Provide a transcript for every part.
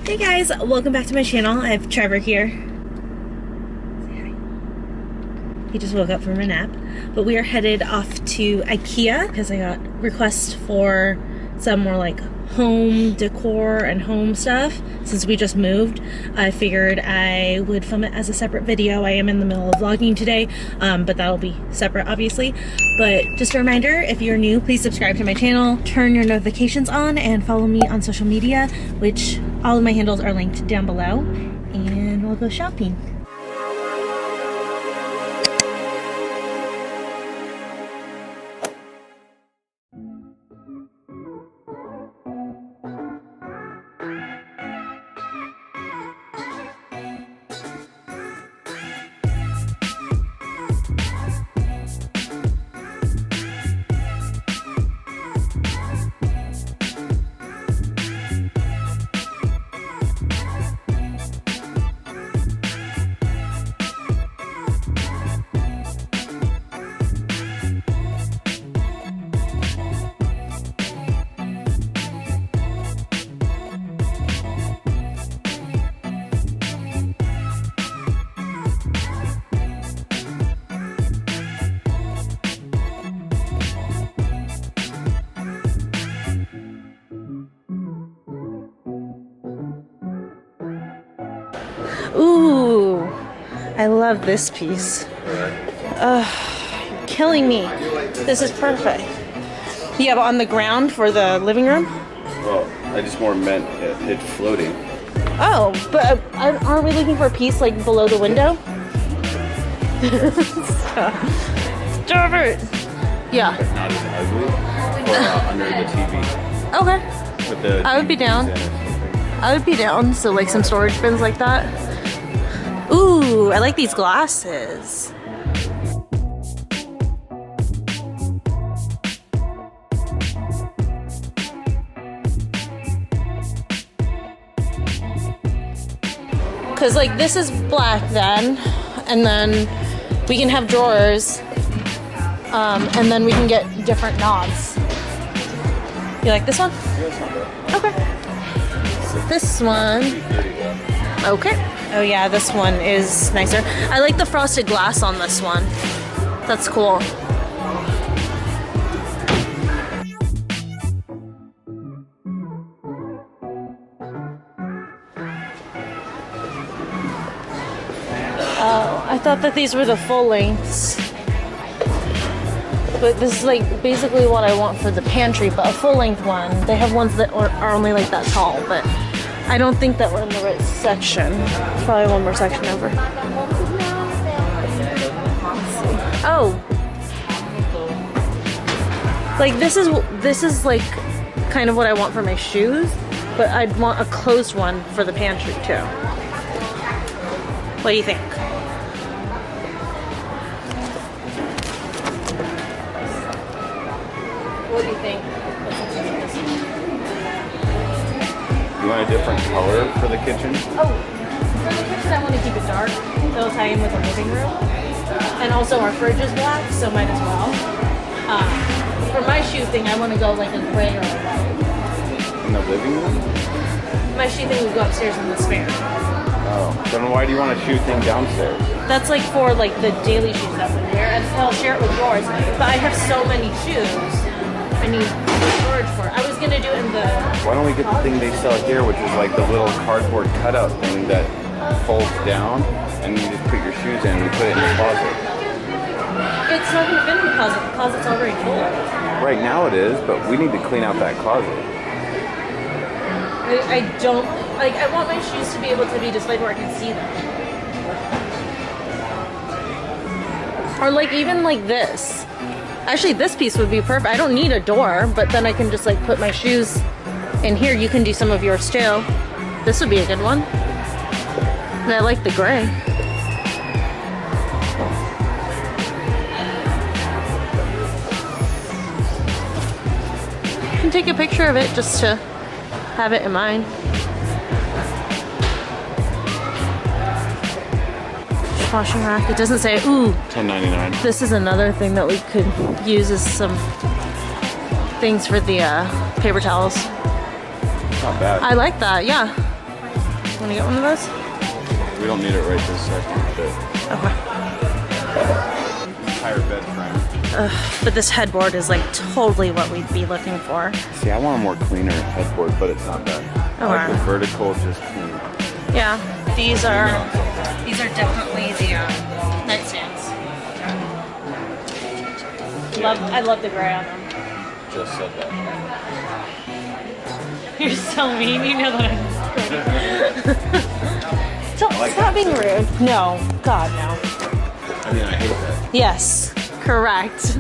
Hey guys, welcome back to my channel. I have Trevor here. Say hi. He just woke up from a nap. But we are headed off to IKEA because I got requests for some more like home decor and home stuff. Since we just moved, I figured I would film it as a separate video. I am in the middle of vlogging today, but that'll be separate obviously. But just a reminder, if you're new, please subscribe to my channel, turn your notifications on, and follow me on social media, which all of my handles are linked down below, and we'll go shopping. Ooh, I love this piece. You're killing me. This is perfect. You have on the ground for the living room? Well, I just more meant it floating. Oh, but aren't we looking for a piece like below the window? Stop it. Yeah. But not as ugly or under the TV. Okay. With the I would be down. DVDs in it. I would be down. So like some storage bins like that. Ooh, I like these glasses. Cause like this is black then, and then we can have drawers, and then we can get different knobs. You like this one? Yeah, it's not bad. Okay. This one. Okay. Oh yeah, this one is nicer. I like the frosted glass on this one. That's cool. Oh, I thought that these were the full lengths. But this is like basically what I want for the pantry, but a full length one. They have ones that are only like that tall, but I don't think that we're in the right section. Probably one more section over. Oh. Like this is like kind of what I want for my shoes, but I'd want a closed one for the pantry too. What do you think? What do you think? You want a different color for the kitchen? Oh, for the kitchen I want to keep it dark. It'll tie in with the living room. And also our fridge is black, so might as well. For my shoe thing, I want to go like a gray or a white. In the living room? My shoe thing would go upstairs in the spare. Oh, then why do you want a shoe thing downstairs? That's like for like the daily shoes that we wear, and I'll share it with yours. But I have so many shoes. I need storage for it. I was gonna do it in the... Why don't we get the thing they sell here, which is like the little cardboard cutout thing that folds down, and you just put your shoes in and you put it in your closet. It's not gonna fit in the closet. The closet's already full. Right now it is, but we need to clean out that closet. I don't... Like, I want my shoes to be able to be displayed where I can see them. Or like even like this. Actually, this piece would be perfect. I don't need a door, but then I can just like put my shoes in here. You can do some of yours too. This would be a good one. And I like the gray. You can take a picture of it just to have it in mind. Washing rack. It doesn't say, ooh. $10.99. This is another thing that we could use as some things for the paper towels. Not bad. I like that, yeah. Want to get one of those? We don't need it right this second, but Okay. higher bed frame. But this headboard is like totally what we'd be looking for. See, I want a more cleaner headboard, but it's not bad. I like the vertical, just clean. Yeah, these are definitely the nightstands. I love the gray on them. Just said that. You're so mean. You know that I'm stop being rude. No, God no. I mean, I hate that. Yes, correct.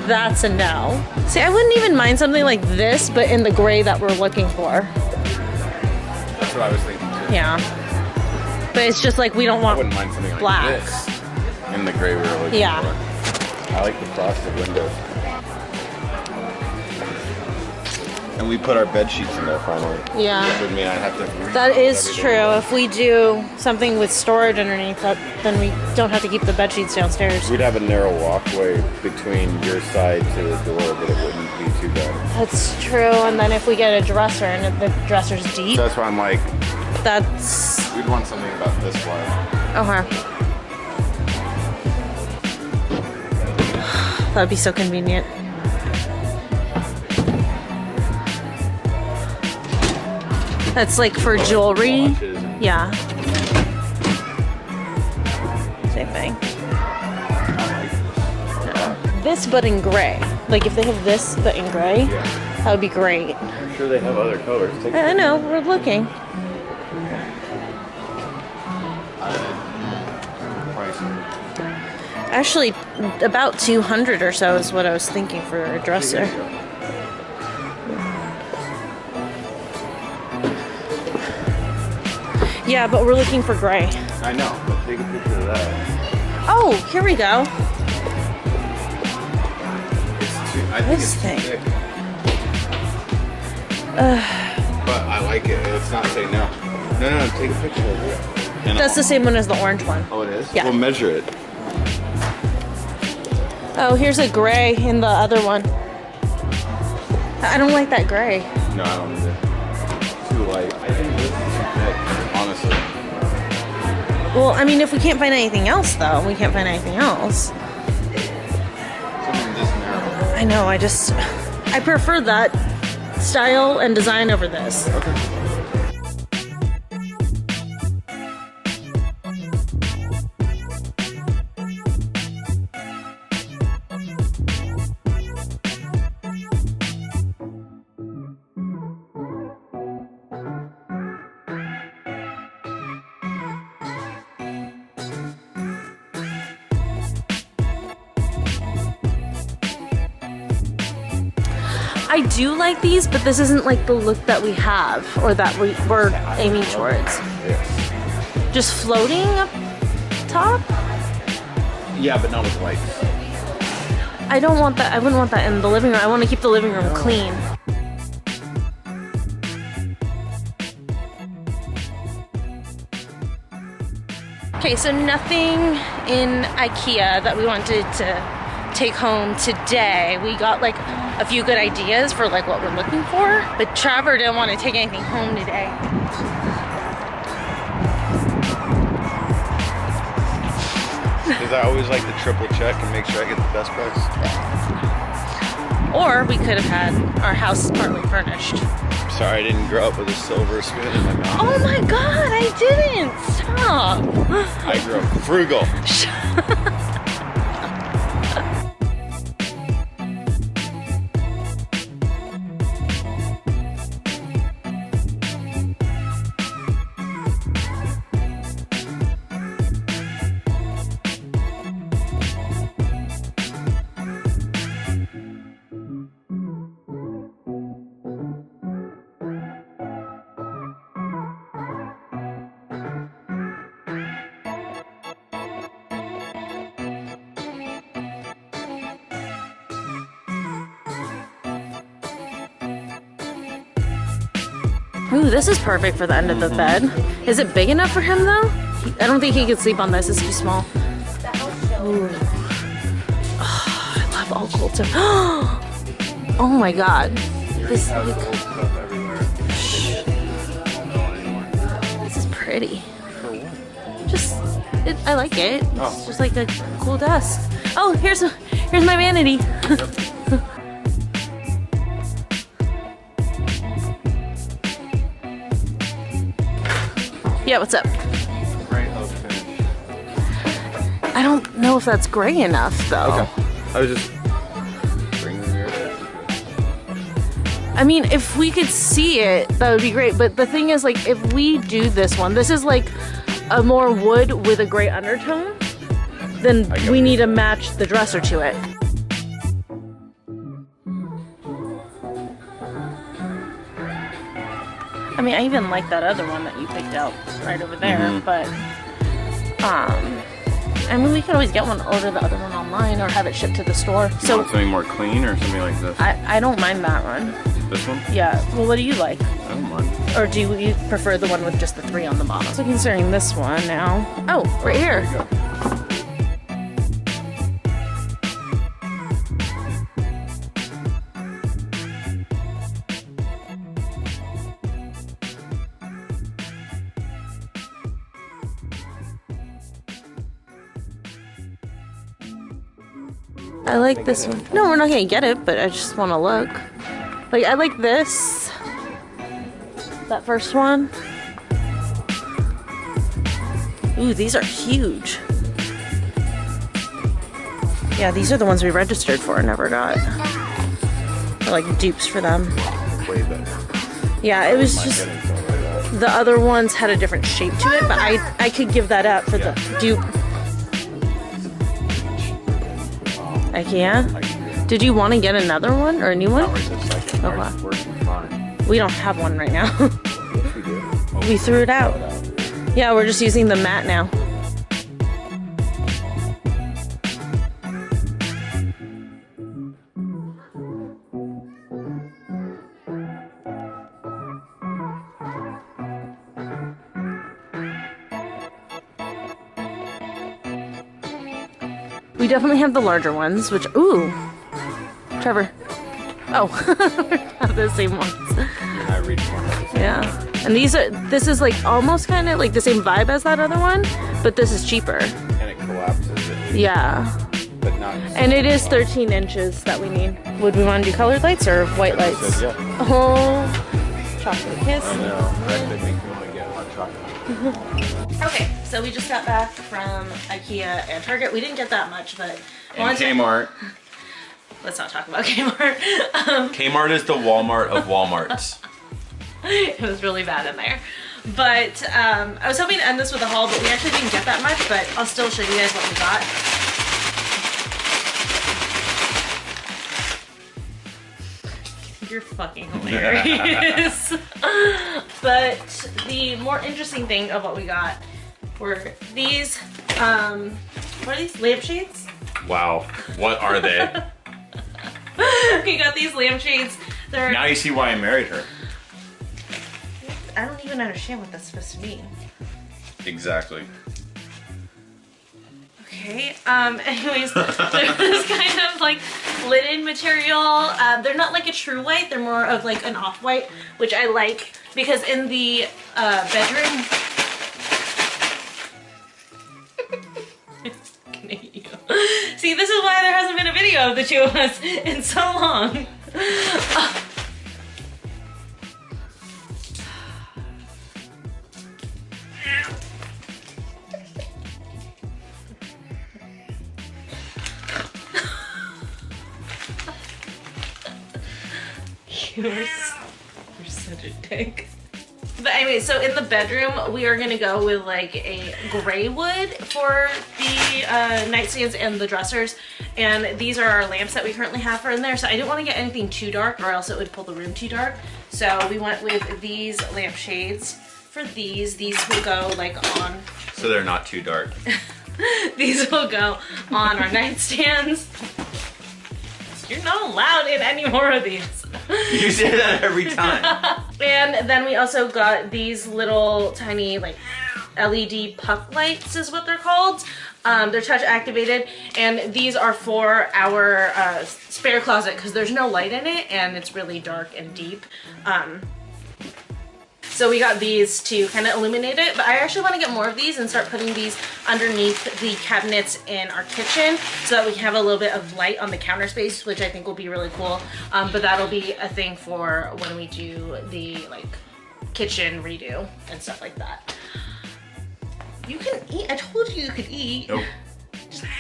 That's a no. See, I wouldn't even mind something like this, but in the gray that we're looking for. That's what I was thinking too. Yeah. But it's just like we don't I want wouldn't mind something like black. this in the gray we were looking Yeah. for. I like the frosted windows. And we put our bed sheets in there finally. Yeah. That would mean I'd have to. That is true. If we do something with storage underneath that, then we don't have to keep the bed sheets downstairs. We'd have a narrow walkway between your side to the door, but it wouldn't be too bad. That's true. And then if we get a dresser and if the dresser's deep, So that's why I'm like, that's we'd want something about this wide. okay. That'd be so convenient. That's like for jewelry. Watches and- Yeah. Same thing. This but in gray. Like if they have this but in gray, Yeah. that would be great. I'm sure they have other colors. Take I know, we're looking. pricing. Actually, about 200 or so is what I was thinking for a dresser. Yeah, but we're looking for gray. I know, but take a picture of that. Oh, here we go. I think This it's thing. too thick. But I like it. It's not say no. No, take a picture of it. And That's the same one as the orange one. Oh, it is? Yeah. We'll measure it. Oh, here's a gray in the other one. I don't like that gray. No, I don't either. Too light. I think this is too thick, honestly. Well, I mean, if we can't find anything else, though, we can't find anything else. Something this narrow. I know, I prefer that style and design over this. Okay. I do like these, but this isn't like the look that we have or that we're aiming towards. Yes. Just floating up top? Yeah, but not with lights. I don't want that. I wouldn't want that in the living room. I want to keep the living room clean. Okay, so nothing in IKEA that we wanted to take home today. We got like a few good ideas for like what we're looking for, but Trevor didn't want to take anything home today. Because I always like to triple check and make sure I get the best price. Or we could have had our house partly furnished. Sorry, I didn't grow up with a silver spoon in my mouth. Oh my God, I didn't! Stop! I grew up frugal. Ooh, this is perfect for the end of the bed. Is it big enough for him though? I don't think he could sleep on this. It's too small. Ooh. Oh, I love all gold stuff. Oh my God. This. pretty. For what? Just, I like it. It's Oh. just like a cool desk. Oh, here's my vanity. Yeah, what's up? Gray oak finish. I don't know if that's gray enough though. Okay. I was just bringing your. I mean, if we could see it, that would be great. But the thing is, like, if we do this one, this is like a more wood with a gray undertone, then we need to match the dresser to it. I mean, I even like that other one that you picked out right over there, but I mean, we could always get one, order the other one online, or have it shipped to the store. So want something more clean or something like this? I don't mind that one. This one? Yeah. Well, what do you like? I don't mind. Or do you prefer the one with just the 3 on the bottom? So considering this one now. Oh, right here. There you go. I like this one. No, we're not gonna get it, but I just want to look. Like, I like this. That first one. Ooh, these are huge. Yeah, these are the ones we registered for and never got. They're like dupes for them. Way better. Yeah, it was just the other ones had a different shape to it, but I could give that up for the dupe. IKEA? Did you want to get another one or a new one? Not right this second. Okay. Ours is working fine. We don't have one right now. Yes, we do. We threw it out. Yeah, we're just using the mat now. We definitely have the larger ones, which, ooh, Trevor. Oh, we have the same ones. And I reached one of these. Yeah. And this is like almost kind of like the same vibe as that other one, but this is cheaper. And it collapses at least, Yeah. but not. And it is 13 inches that we need. Would we want to do colored lights or white I lights? said, yeah. Oh, chocolate kiss. I know. That make me want to get hot chocolate. Okay, so we just got back from IKEA and Target. We didn't get that much, but And Kmart. let's not talk about Kmart. Kmart is the Walmart of Walmarts. It was really bad in there. But I was hoping to end this with a haul, but we actually didn't get that much, but I'll still show you guys what we got. You're fucking hilarious. But the more interesting thing of what we got were these, what are these, lampshades? Wow, what are they? We got these lampshades. They're, Now you see why I married her. I don't even understand what that's supposed to mean. Exactly. Okay, anyways, they're this kind of like linen material. They're not like a true white, they're more of like an off-white, which I like because in the bedroom... See, this is why there hasn't been a video of the two of us in so long. You're such a dick. But anyway, so in the bedroom, we are gonna go with like a gray wood for the nightstands and the dressers. And these are our lamps that we currently have for in there. So I didn't want to get anything too dark or else it would pull the room too dark. So we went with these lampshades for these. These will go like on. So they're not too dark. These will go on our nightstands. You're not allowed in any more of these. You say that every time. And then we also got these little tiny like LED puck lights is what they're called. They're touch activated, and these are for our spare closet because there's no light in it and it's really dark and deep. So So we got these to kind of illuminate it, but I actually want to get more of these and start putting these underneath the cabinets in our kitchen so that we can have a little bit of light on the counter space, which I think will be really cool. But that'll be a thing for when we do the like kitchen redo and stuff like that. You can eat. I told you you could eat. Nope.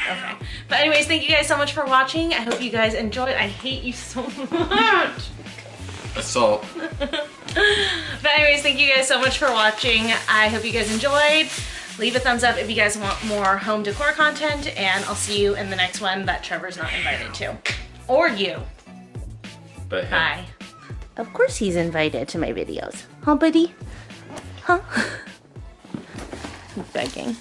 Okay. But anyways, thank you guys so much for watching. I hope you guys enjoyed. I hate you so much. Assault. But anyways, thank you guys so much for watching. I hope you guys enjoyed. Leave a thumbs up if you guys want more home decor content, and I'll see you in the next one that Trevor's not invited to. Or you. But him. Bye. Of course he's invited to my videos. Huh, buddy? Huh? Begging.